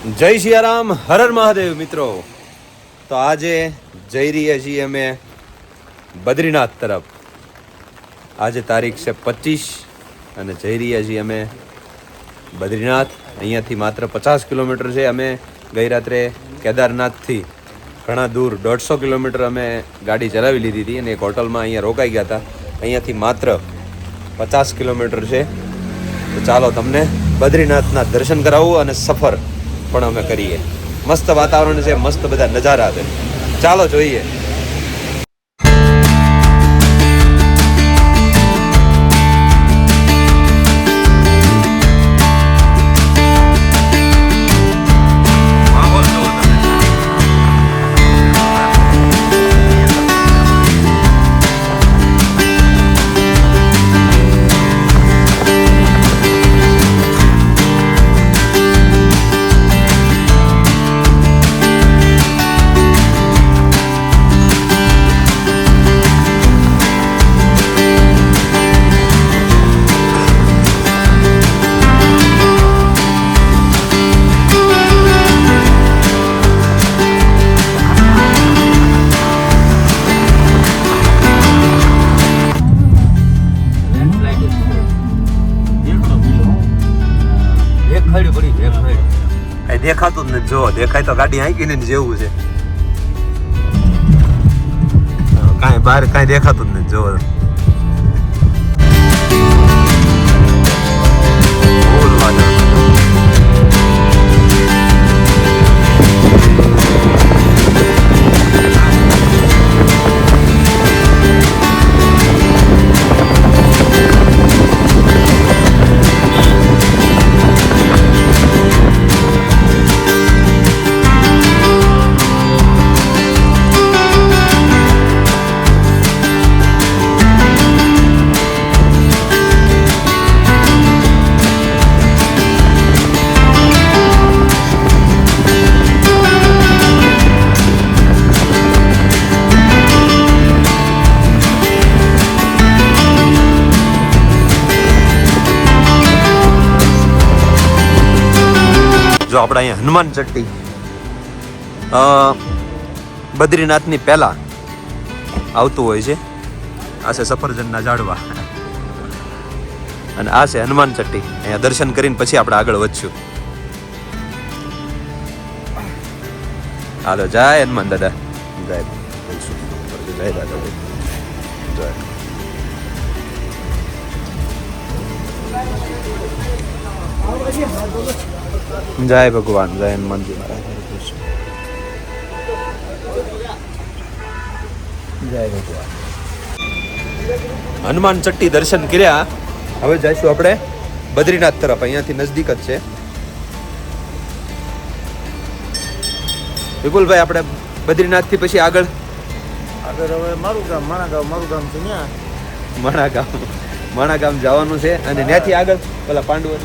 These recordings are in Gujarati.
જય સિયારામ, હર હર મહાદેવ મિત્રો. તો આજે જઈ રહ્યા છીએ અમે બદ્રીનાથ તરફ. આજે તારીખ છે 25 અને જઈ રહ્યા છીએ અમે બદ્રીનાથ. અહીંયાથી માત્ર 50 કિલોમીટર છે. અમે ગઈ રાત્રે કેદારનાથથી ઘણા દૂર 150 કિલોમીટર અમે ગાડી ચલાવી લીધી હતી અને એક હોટલમાં અહીંયા રોકાઈ ગયા હતા. અહીંયાથી માત્ર 50 કિલોમીટર છે. તો ચાલો તમને બદ્રીનાથના દર્શન કરાવું અને સફર પણ અમે કરીએ. મસ્ત વાતાવરણ છે, મસ્ત બધા નજારા છે. ચાલો જોઈએ. દેખાતું જ નથી. જો દેખાય તો ગાડી હાંકીને જેવું છે. કાંઈ બહાર કાંઈ દેખાતું જ નથી. જો આપણે અહીંયા હનુમાન ચટ્ટી બદ્રીનાથની પહેલા આવતું હોય છે. આ છે સફરજનના ઝાડવા અને આ છે હનુમાન ચટ્ટી. અહીંયા દર્શન કરીને પછી આપણે આગળ વધશું. હાલો, જય હનુમાન દાદા. જય જય દાદા. જય જય ભગવાન. જય હનુમાનજી મહારાજ. જય ભગવાન. હનુમાન ચટ્ટી દર્શન કર્યા. હવે જઈશું આપણે બદ્રીનાથ તરફ. અહીંયાથી નજદીક જ છે. વિપુલભાઈ, આપણે બદ્રીનાથ થી પછી આગળ હવે મારું ગામ મારું ગામ છે ત્યાં માણા ગામ જવાનું છે. અને ત્યાંથી આગળ પેલા પાંડવો.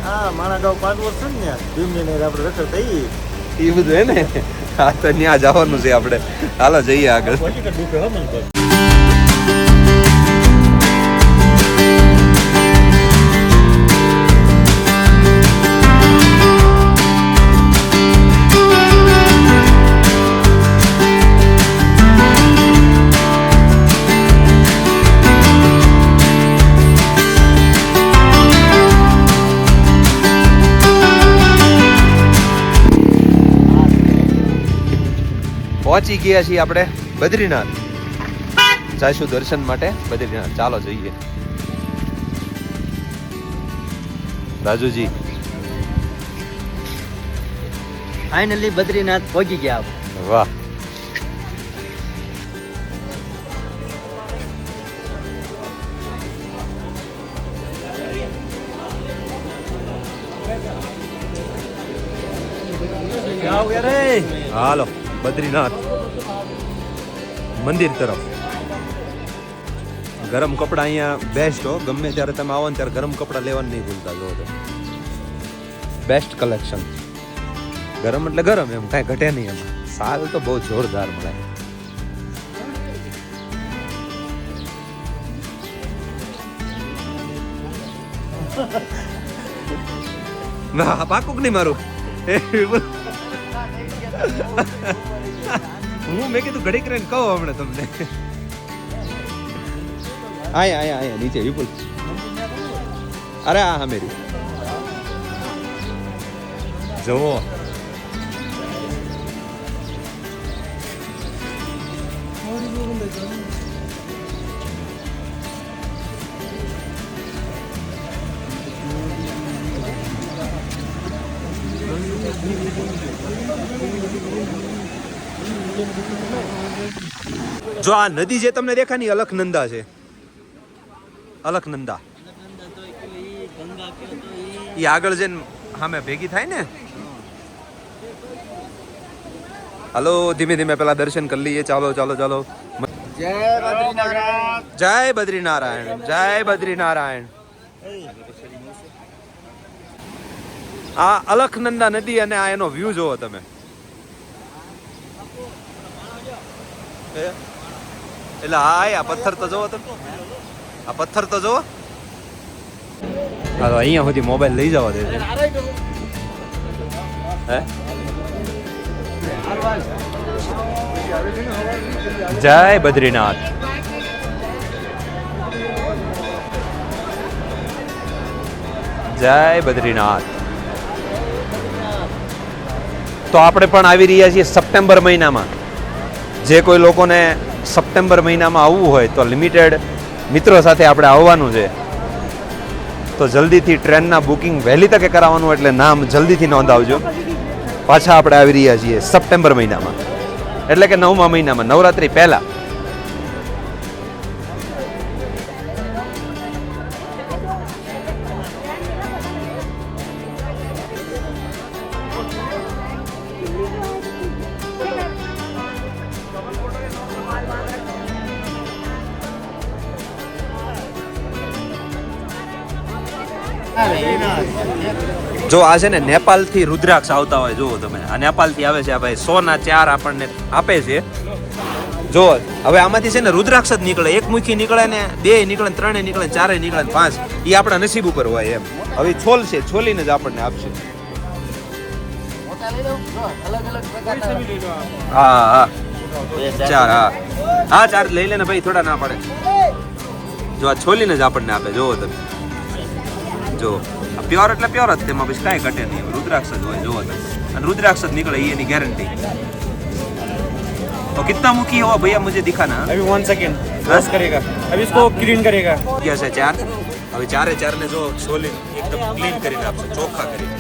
હા, મારા ગામ પાંડવર છે ને, ભીમને આપણે રખડ થઈ એ બધું હે ને. હા, તો ત્યાં જવાનું છે આપણે. હાલો જઈએ આગળ. પહોંચી ગયા છીએ આપણે બદ્રીનાથ. જઈશું દર્શન માટે બદ્રીનાથ. ચાલો જઈએ. રાજુજી, ફાઇનલી બદ્રીનાથ પહોંચી ગયા. વાહ. હાલો બદ્રીનાથ મંદિર તરફ. ગરમ કપડા અહીંયા બેસ્ટ હો. ગમે ત્યારે તમે આવો ને ત્યારે ગરમ કપડા લેવાનું નહીં ભૂલતા. જો તો બેસ્ટ કલેક્શન. ગરમ એટલે ગરમ, એમ કાંઈ ઘટે નહીં. એમાં સાલ તો બહુ જોરદાર મળે. પાકુક નહીં મારું. એ વિપુલ મેં કીધું ઘડીક રહીને કહું હમણાં તમને આયા નીચે વિપુલ અરે હા મેરી જુઓ જો આ નદી જે તમને દેખાની અલખનંદા છે અલખનંદા એ આગળ જઈને સામે ભેગી થાય ને હાલો ધીમે ધીમે પેલા દર્શન કરી લઈએ ચાલો ચાલો ચાલો જય બદ્રીનારાયણ. જય બદ્રીનારાયણ જય બદ્રીનારાયણ આ અલખનંદા નદી અને આ એનો વ્યૂ જોવો તમે એટલે આ પથ્થર તો જોવો તમે આ પથ્થર તો જોવો હાલો અહીંયા સુધી મોબાઈલ લઈ જવા દે છે હે જય બદ્રીનાથ જય બદ્રીનાથ તો આપણે પણ આવી રહ્યા છીએ સપ્ટેમ્બર મહિનામાં જે કોઈ લોકોને સપ્ટેમ્બર મહિનામાં આવવું હોય તો લિમિટેડ મિત્રો સાથે આપણે આવવાનું છે તો જલ્દીથી ટ્રેનના બુકિંગ વહેલી તકે કરાવવાનું એટલે નામ જલ્દીથી નોંધાવજો પાછા આપણે આવી રહ્યા છીએ સપ્ટેમ્બર મહિનામાં એટલે કે 9મા મહિનામાં નવરાત્રી પહેલા જો આ છે ને નેપાળથી રુદ્રાક્ષ આવતા હોય જુઓ તમે આ નેપાળથી આવે છે આ ભાઈ 100 ના 4 આપણને આપે છે જો હવે આમાંથી છે ને રુદ્રાક્ષ જ નીકળે એક મુખી નીકળે ને 2 નીકળે 3 નીકળે 4 નીકળે 5 એ આપણા નસીબ ઉપર હોય એમ હવે છોલ છે છોલીને જ આપણને આપશે હા હા 4 હા 4 લઈ લેને ભાઈ થોડા ના પડે જો આ છોલીને જ આપણને આપે જોવો તમે જો प्योर એટલે પ્યોર જ તેમાં બસ કાંઈ ઘટે નહીં रुद्राक्ष જ હોય જોવો તમે અને रुद्राक्ष જ निकले ये नहीं गारंटी तो कितना मुखी हो भैया मुझे दिखाना अभी 1 सेकंड बस करेगा अभी इसको क्लीन करेगा कैसे 4 अभी 4 ने जो सोली एकदम क्लीन કરીને આપશે ચોખ્ખા કરીને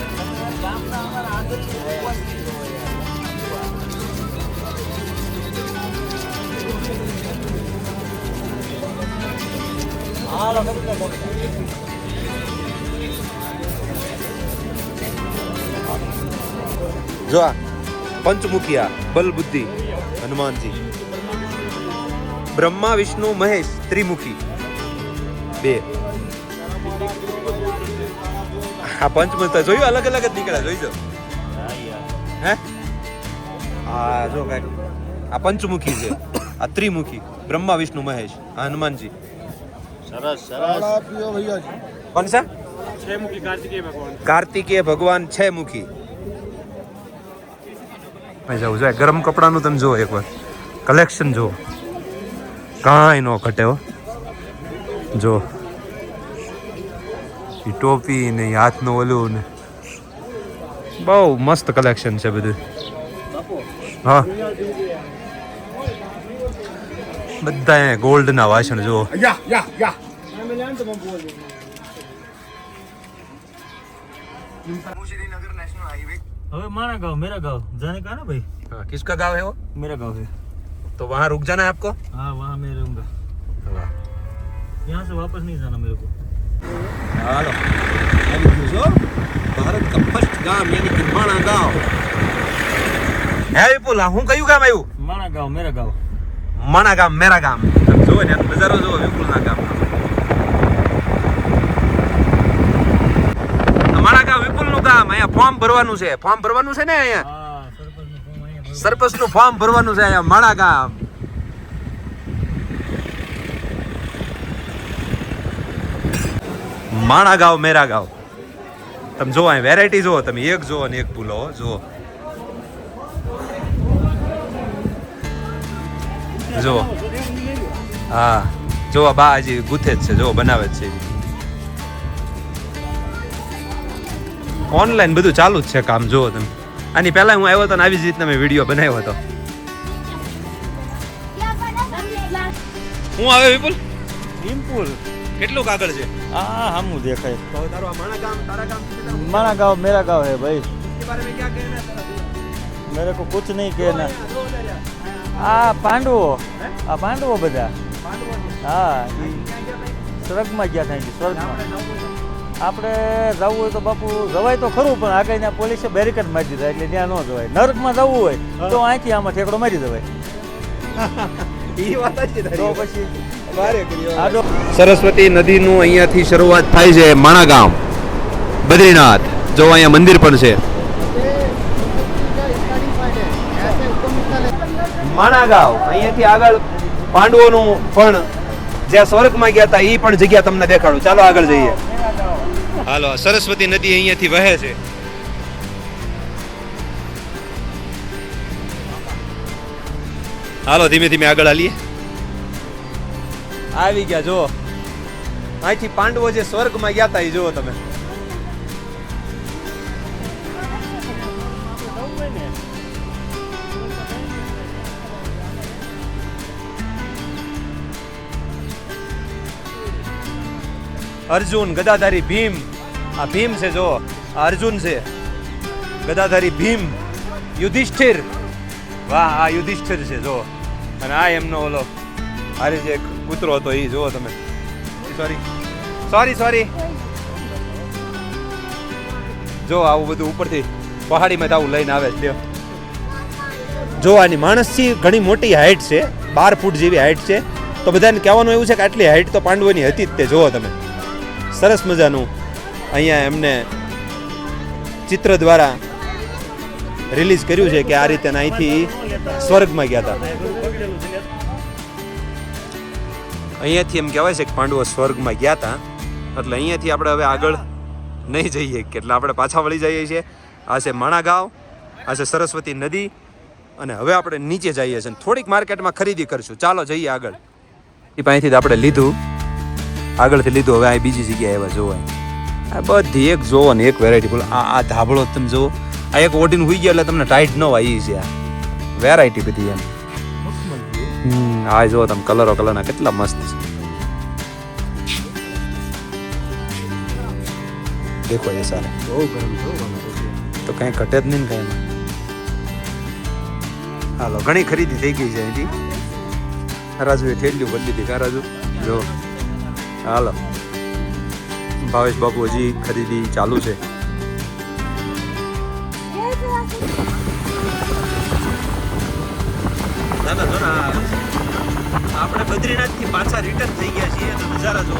जो पंचमुखिया बल बुद्धि हनुमान जी ब्रह्मा विष्णु महेश त्रिमुखी बे आ पंचमुखी જોયું અલગ અલગ જ નીકળ્યા જોઈજો હે આ જો કાઈ આ પંચમુખી છે આ ત્રિમુખી ब्रह्मा विष्णु महेश આ हनुमान जी सरस सरस पियो भैया जी कौन सा 6 मुखी कार्तिकेय भगवान 6 मुखी જાઉં જાય ગરમ કપડાનું તમે જો એકવાર કલેક્શન જો કાંઈ નો ઘટે હો જો એ ટોપી ને હાથનું ઓલું ને બહુ મસ્ત કલેક્શન છે બધું હા બધા ગોલ્ડના વાસણ જો या मैं तो मैं बोल मुशीनगर नेशनल हाईवे अबे माना गाँव मेरा गाँव जाने का ना भाई हाँ, किसका गांव है वो मेरा गाँव है तो वहाँ रुक जाना है आपको हाँ वहाँ मैं रहूँगा यहाँ से वापस नहीं जाना मेरे को हेलो भारत का फर्स्ट गांव यानी कि माणा गांव है विपुल હું કયું ગામ આવ્યું माना गाँव मेरा गाँव માણા ગામ મેરા ગામ જો ને નજારો જો વિપુલના ગામનો માણા ગામ વિપુલનું ગામ અહીંયા ફોર્મ ભરવાનું છે ને અહીંયા हाँ सरपंच ने फोन आया સરપંચનું ફોર્મ ભરવાનું છે અહીંયા માણા ગામ માણા ગાંવ મેરા ગાંવ તમે જો અહીં વેરાયટી જુઓ, તમે એક જુઓ ને એક ભૂલો જુઓ. જુઓ હા, જો બા હજી ગુથે જ છે, જો બનાવે જ છે. ઓનલાઈન બધું ચાલુ જ છે કામ, જુઓ તમે. આની પહેલા હું આવ્યો હતો ને આવી જ રીતના મેં વિડીયો બનાવ્યો હતો. હું આવે વિપુલ સિમ્પલ. કેટલું કાગળ છે? હા હમું દેખાય. તો તારો આ માણા ગામ, તારા ગામ माना गाँव मेरा गाँव है भाई. के बारे में क्या कहना है तेरा? मेरे को कुछ नहीं कहना. આ પાંડવો, આ પાંડવો બધા. હા સ્વર્ગમાં ગયા થાય છે, સ્વર્ગમાં. આપણે જવું હોય તો બાપુ જવાય તો ખરું, પણ આ કઈને પોલીસે બેરિકેડ મારી દીધા એટલે ત્યાં ન જવાય. નર્કમાં જવું હોય તો અહીંથી આમાં ઠેકડો મારી દેવાય. ઈ વાત જ છે તો તારી. પછી વારે કર્યો. આડો સરસ્વતી નદીનું અહીંયાથી શરૂઆત થાય છે, માણા ગામ, બદ્રીનાથ. જો અહીંયા મંદિર પણ છે. માણા ગામ અહીંયાથી આગળ પાંડવોનું પણ જ્યાં સ્વર્ગમાં ગયા હતા એ પણ જગ્યા તમને દેખાડું. ચાલો આગળ જઈએ. હાલો, સરસ્વતી નદી અહીંયાથી વહે છે. હાલો ધીમે ધીમે આગળ હાલીએ. આવી ગયા જો. અહીંથી પાંડવો જે સ્વર્ગમાં ગયા હતા એ જુઓ તમે. અર્જુન, ગદાધારી ભીમ. આ ભીમ છે જો, આ અર્જુન છે. ગદાધારી ભીમ, યુધિષ્ઠિર. વાહ, આ યુધિષ્ઠિર છે જો. અને આ એમનો ઓલો આરે જે કૂતરો હતો એ જુઓ તમે. સોરી જો આવું બધું ઉપરથી પહાડીમાં આવું લઈને આવે છે. જો આની માણસથી ઘણી મોટી હાઈટ છે, 12 ફૂટ જેવી હાઈટ છે. તો બધાને કહેવાનું એવું છે કે આટલી હાઈટ તો પાંડવોની હતી જ તે. જુઓ તમે, સરસ મજાનું અહીંયા એમને ચિત્ર દ્વારા રિલીઝ કર્યું છે કે આ રીતે અહીંથી સ્વર્ગમાં ગયા હતા. અહીંયાથી એમ કહેવાય છે કે પાંડવો સ્વર્ગમાં ગયા હતા. એટલે અહીંયાથી આપણે હવે આગળ નહીં જઈએ, એટલે આપણે પાછા વળી જઈએ છીએ. આ છે માણા ગાંવ, આ છે સરસ્વતી નદી, અને હવે આપણે નીચે જઈએ છીએ. થોડીક માર્કેટમાં ખરીદી કરશું. ચાલો જઈએ આગળ. એ પાસેથી આપણે લીધું, આગળથી લીધું. હવે આ બીજી જગ્યાએ એવા જોવાય. આ બધી એક જોવો ને એક વેરાયટી બોલો. આ ધાબળો તમે જુઓ, આ એક ઓઢીને હોઈ ગયા એટલે તમને ટાઈટ ન હોય. એ છે આ વેરાયટી બધી એમ. આ જુઓ તમે, કલરના કેટલા મસ્ત છે. દેખો એ સારા, બહુ ગરમ તો કઈ ઘટે જ નહીં ને કઈ. હાલો, ઘણી ખરીદી થઈ ગઈ છે અહીંથી. રાજુએ ઠેલ્યું બદલી દીધી. કા રાજુ જો. હાલો, ભાવેશ બાપુ હજી ખરીદી ચાલુ છે. આપણે બદ્રીનાથ થી પાછા રિટર્ન થઈ ગયા છીએ. તો નજારા જો.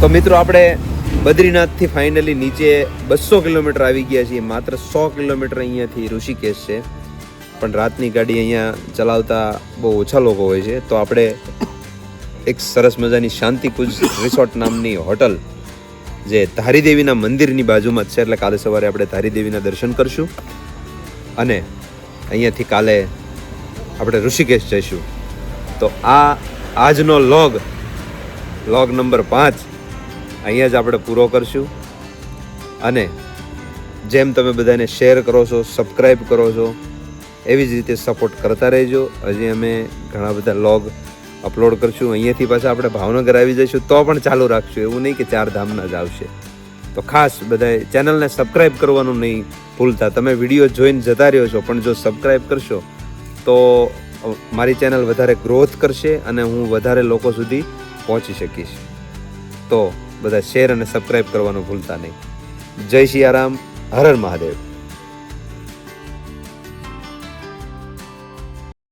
તો મિત્રો આપણે બદ્રીનાથથી ફાઇનલી નીચે 200 કિલોમીટર આવી ગયા છીએ. માત્ર 100 કિલોમીટર અહીંયાથી ઋષિકેશ છે. પણ રાતની ગાડી અહીંયા ચલાવતા બહુ ઓછા લોકો હોય છે. તો આપણે એક સરસ મજાની શાંતિકુંજ રિસોર્ટ નામની હોટલ, જે ધારીદેવીના મંદિરની બાજુમાં જ છે, એટલે કાલે સવારે આપણે ધારીદેવીના દર્શન કરશું અને અહીંયાથી કાલે આપણે ઋષિકેશ જઈશું. તો આજનો લોગ નંબર 5 અહીંયા જ આપણે પૂરો કરશું. અને જેમ તમે બધાને શેર કરો છો, સબસ્ક્રાઈબ કરો છો, એવી જ રીતે સપોર્ટ કરતા રહેજો. હજી અમે ઘણા બધા લોગ અપલોડ કરશું. અહીંયાથી પાછા આપણે ભાવનગર આવી જઈશું તો પણ ચાલુ રાખશું. એવું નહીં કે 4 ધામના જ આવશે. તો ખાસ બધાએ ચેનલને સબસ્ક્રાઈબ કરવાનું નહીં ભૂલતા. તમે વિડીયો જોઈને જતા રહ્યો છો, પણ જો સબસ્ક્રાઈબ કરશો તો મારી ચેનલ વધારે ગ્રોથ કરશે અને હું વધારે લોકો સુધી પહોંચી શકીશ. તો બધા શેર અને સબસ્ક્રાઈબ કરવાનું ભૂલતા નહીં. જય સિયારામ, હર હર મહાદેવ.